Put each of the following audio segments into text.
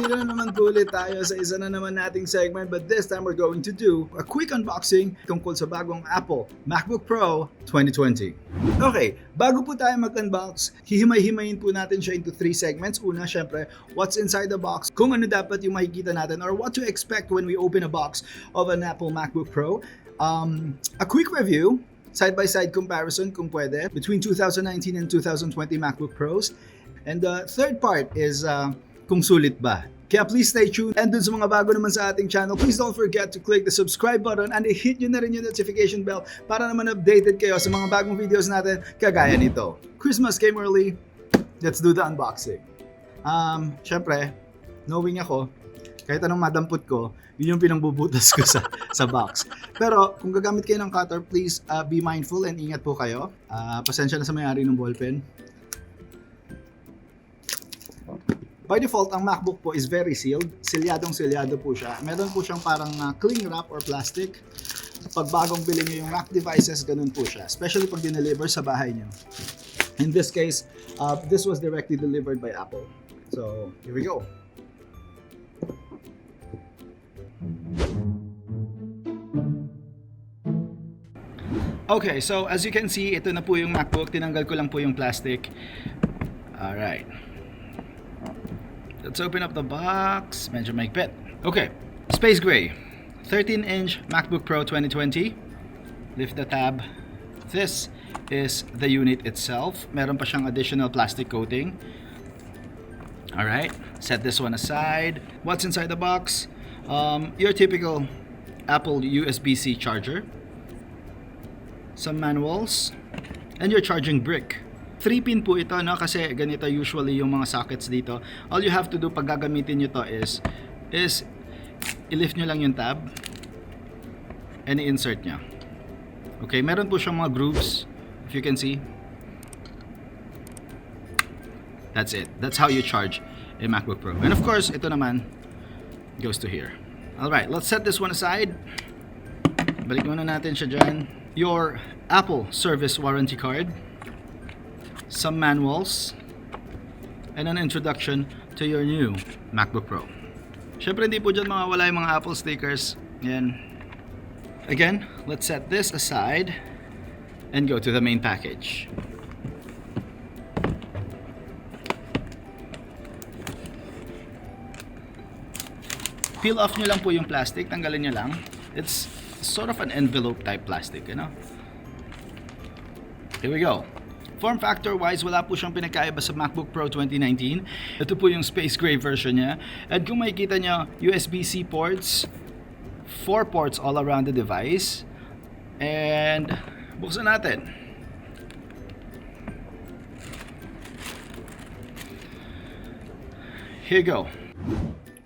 nandito na naman ulit tayo sa isa na naman nating segment, but this time we're going to do a quick unboxing tungkol sa bagong Apple MacBook Pro 2020. Okay, bago po tayo mag-unbox, hihimay-himayin po natin siya into 3 segments. Una, syempre, what's inside the box, kung ano dapat yung makikita natin or what to expect when we open a box of an Apple MacBook Pro. A quick review, side-by-side comparison kung pwede, between 2019 and 2020 MacBook Pros. And the third part is kung sulit ba. Kaya please stay tuned. And dun sa mga bago naman sa ating channel, please don't forget to click the subscribe button and hit nyo na rin yung notification bell para naman updated kayo sa mga bagong videos natin kagaya nito. Christmas came early. Let's do the unboxing. Syempre, knowing ako, kahit anong madampot ko, yun yung pinangbubutas ko sa box. Pero kung gagamit kayo ng cutter, please be mindful and ingat po kayo. Pasensya na sa may-ari ng ballpen. By default, ang MacBook po is very sealed. Silyadong-silyado po siya. Meron po siyang parang cling wrap or plastic. Pag bagong bili nyo yung Mac devices, ganun po siya. Especially pag dineliver sa bahay nyo. In this case, this was directly delivered by Apple. So, here we go. Okay, so as you can see, ito na po yung MacBook. Tinanggal ko lang po yung plastic. Alright. Let's open up the box. Medyo maigpit. Okay, space gray. 13-inch MacBook Pro 2020. Lift the tab. This is the unit itself. Meron pa siyang additional plastic coating. Alright, set this one aside. What's inside the box? Your typical Apple USB-C charger. Some manuals. And your charging brick. 3-pin po ito, no? Kasi ganito usually yung mga sockets dito. All you have to do pag gagamitin nyo to is i-lift nyo lang yung tab and i-insert nyo. Okay, meron po siyang mga grooves, if you can see. That's it. That's how you charge a MacBook Pro. And of course, ito naman goes to here. Alright, let's set this one aside. Balik muna natin siya dyan. Your Apple Service Warranty Card. Some manuals, and an introduction to your new MacBook Pro. Syempre hindi po dyan mawawala yung mga Apple stickers. Yan. Again, let's set this aside and go to the main package. Peel off nyo lang po yung plastic, tanggalin nyo lang. It's sort of an envelope type plastic, you know? Here we go. Form factor wise, wala po siyang pinagkaiba sa MacBook Pro 2019. Ito po yung space gray version niya. And kung makikita nyo, USB-C ports, 4 ports all around the device. And buksan natin. Here you go.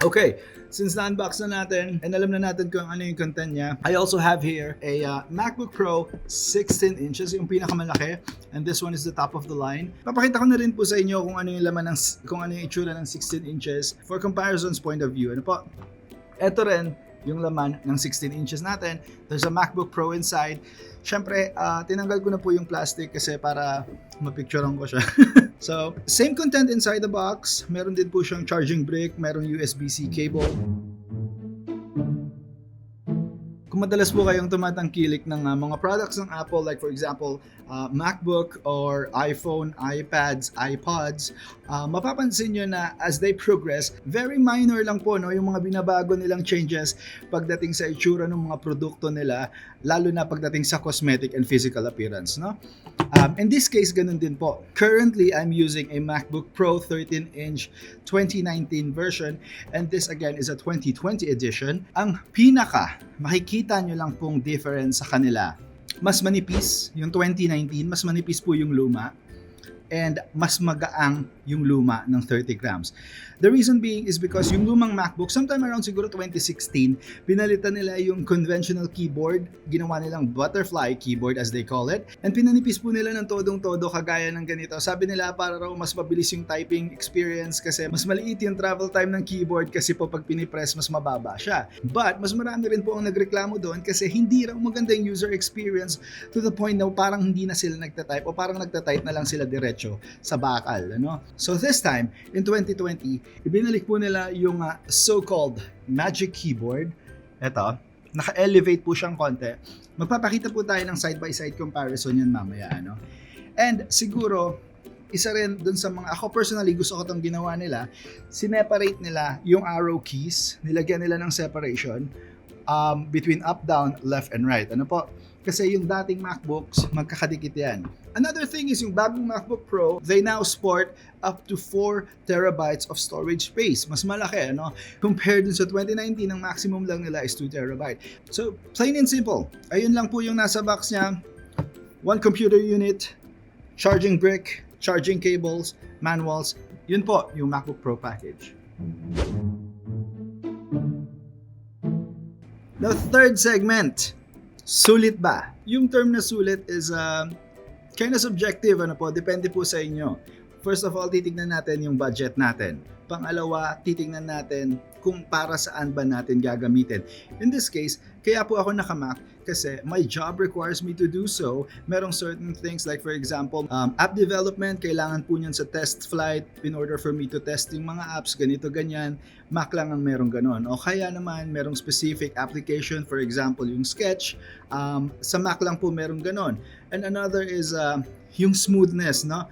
Okay. Since na-unbox na natin and alam na natin kung ano yung content niya, I also have here a MacBook Pro 16 inches, yung pinakamalaki, and this one is the top of the line. Papakita ko na rin po sa inyo kung ano yung laman kung ano yung itsura ng 16 inches for comparison's point of view. Ano po? Ito rin yung laman ng 16 inches natin. There's a MacBook Pro inside. Syempre, tinanggal ko na po yung plastic kasi para mapicturean ko siya. So, same content inside the box. Meron din po siyang charging brick, merong USB-C cable. Kung madalas po kayong tumatangkilik ng mga products ng Apple, like for example, MacBook or iPhone, iPads, iPods, mapapansin nyo na as they progress, very minor lang po, no, yung mga binabago nilang changes pagdating sa itsura ng mga produkto nila, lalo na pagdating sa cosmetic and physical appearance, no? In this case, ganun din po. Currently, I'm using a MacBook Pro 13-inch 2019 version, and this again is a 2020 edition. Ang makikita nyo lang pong difference sa kanila. Mas manipis yung 2019, mas manipis po yung luma, and mas magaang yung luma ng 30 grams. The reason being is because yung lumang MacBook, sometime around siguro 2016, pinalitan nila yung conventional keyboard, ginawa nilang butterfly keyboard as they call it, and pinanipis po nila ng todong-todo kagaya ng ganito. Sabi nila para raw mas mabilis yung typing experience kasi mas maliit yung travel time ng keyboard kasi po pag pinipress mas mababa siya. But mas marami rin po ang nagreklamo doon kasi hindi raw maganda yung user experience to the point na parang hindi na sila nagtatype o parang nagtatype na lang sila diretso diretso sa bakal. Ano? So this time, in 2020, ibinalik po nila yung so-called magic keyboard. Ito, naka-elevate po siyang konti. Magpapakita po tayo ng side-by-side comparison yan mamaya. Ano? And siguro, isa rin dun sa mga, ako personally gusto ko itong ginawa nila, sineparate nila yung arrow keys, nilagyan nila ng separation between up, down, left, and right. Ano po? Kasi yung dating MacBooks, magkakadikit yan. Another thing is yung bagong MacBook Pro, they now sport up to 4 terabytes of storage space. Mas malaki, ano? Compared dun sa 2019, ang maximum lang nila is 2 terabyte. So, plain and simple. Ayun lang po yung nasa box niya. One computer unit, charging brick, charging cables, manuals. Yun po, yung MacBook Pro package. The third segment, sulit ba? Yung term na sulit is kind of subjective, ano po, depende po sa inyo. First of all, titignan natin yung budget natin. Pangalawa, titignan natin kung para saan ba natin gagamitin. In this case, kaya po ako naka-Mac kasi my job requires me to do so. Merong certain things like for example, app development, kailangan po niyan sa test flight in order for me to test yung mga apps, ganito, ganyan. Mac lang ang merong ganon. O kaya naman, merong specific application, for example, yung Sketch, sa Mac lang po merong ganon. And another is yung smoothness, no?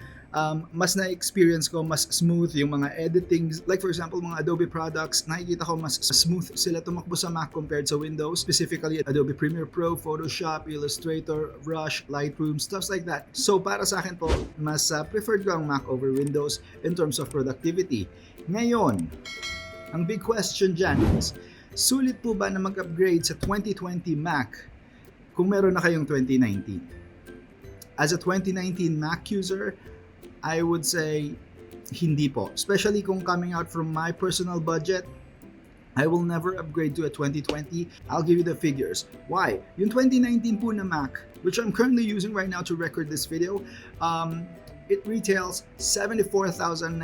Mas na-experience ko, mas smooth yung mga editing. Like for example, mga Adobe products, nakikita ko mas smooth sila tumakbo sa Mac compared sa Windows. Specifically, Adobe Premiere Pro, Photoshop, Illustrator, Rush, Lightroom, stuff like that. So para sa akin po, mas preferred ko ang Mac over Windows in terms of productivity. Ngayon, ang big question dyan is, sulit po ba na mag-upgrade sa 2020 Mac kung meron na kayong 2019? As a 2019 Mac user, I would say hindi po. Especially kung coming out from my personal budget, I will never upgrade to a 2020. I'll give you the figures. Why? Yung 2019 po na Mac, which I'm currently using right now to record this video, it retails 74,990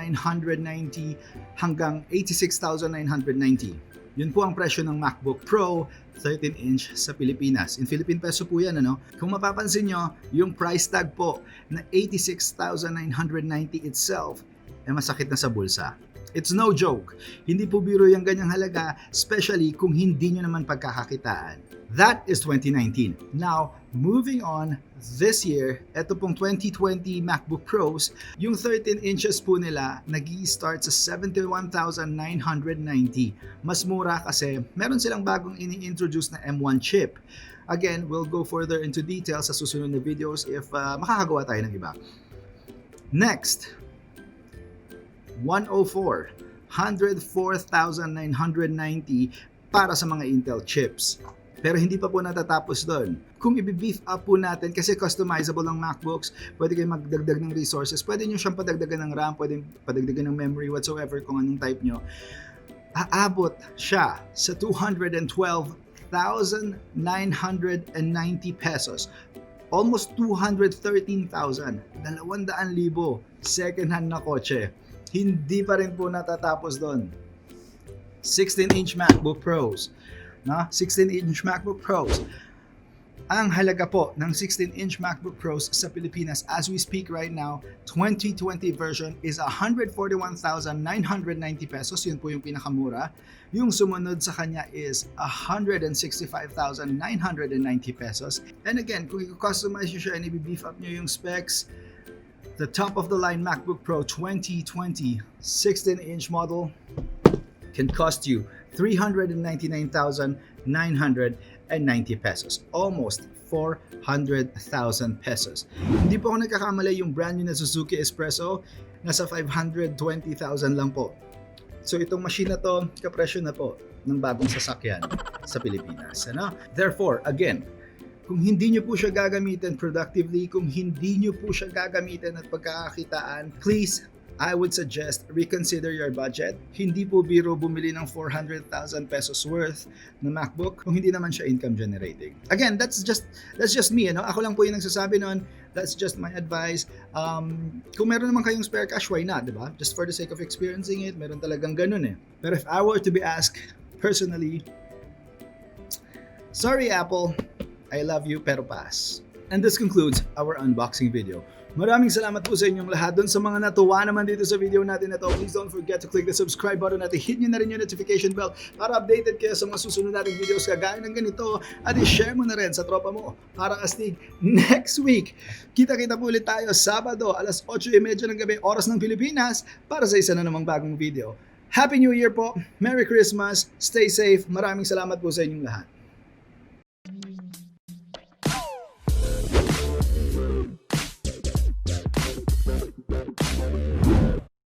hanggang 86,990. Yun po ang presyo ng MacBook Pro 13-inch sa Pilipinas. In Philippine peso po yan, ano? Kung mapapansin nyo, yung price tag po na 86,990 itself, masakit na sa bulsa. It's no joke. Hindi po biro yung ganyang halaga, especially kung hindi nyo naman pagkakakitaan. That is 2019. Now, moving on, this year, ito pong 2020 MacBook Pros, yung 13 inches po nila, nag-i-start sa 71,990. Mas mura kasi meron silang bagong ini-introduce na M1 chip. Again, we'll go further into details sa susunod na videos if makakagawa tayo ng iba. Next, 104,990 para sa mga Intel chips. Pero hindi pa po natatapos doon. Kung i-beef up po natin, kasi customizable ang MacBooks, pwede kayong magdagdag ng resources, pwede nyo siyang padagdagan ng RAM, pwede padagdagan ng memory, whatsoever, kung anong type nyo. Aabot siya sa 212,990 pesos. Almost 213,000. 200,000. Second hand na kotse. Hindi pa rin po natatapos doon. 16-inch MacBook Pros. 16-inch MacBook Pros. Ang halaga po ng 16-inch MacBook Pros sa Pilipinas as we speak right now, 2020 version is 141,990 pesos. Yun po yung pinakamura. Yung sumunod sa kanya is 165,990 pesos. And again, kung i-customize nyo siya and i-beef up nyo yung specs, the top of the line MacBook Pro 2020 16-inch model can cost you 399,990 pesos. Almost 400,000 pesos. Hindi po ako nagkakamali, yung brand new na Suzuki Espresso, nasa 520,000 lang po. So itong machine na to, kapresyo na po ng bagong sasakyan sa Pilipinas. Ano? Therefore, again, kung hindi nyo po siya gagamitin productively, kung hindi nyo po siya gagamitin at pagkakakitaan, please, I would suggest reconsider your budget. Hindi po biro bumili ng 400,000 pesos worth na MacBook kung hindi naman siya income generating. Again, that's just me, ano? Ako lang po yung nagsasabi nun. That's just my advice. Kung meron naman kayong spare cash, why not, diba? Just for the sake of experiencing it, meron talagang ganun eh. But if I were to be asked personally, sorry Apple, I love you pero pass. And this concludes our unboxing video. Maraming salamat po sa inyong lahat. Doon sa mga natuwa naman dito sa video natin na to, please don't forget to click the subscribe button at hit nyo na rin yung notification bell para updated kayo sa mga susunod nating videos kagaya ng ganito, at i-share mo na rin sa tropa mo para astig next week. Kita-kita po ulit tayo Sabado, alas 8:30 ng gabi, oras ng Pilipinas, para sa isa na namang bagong video. Happy New Year po! Merry Christmas! Stay safe! Maraming salamat po sa inyong lahat.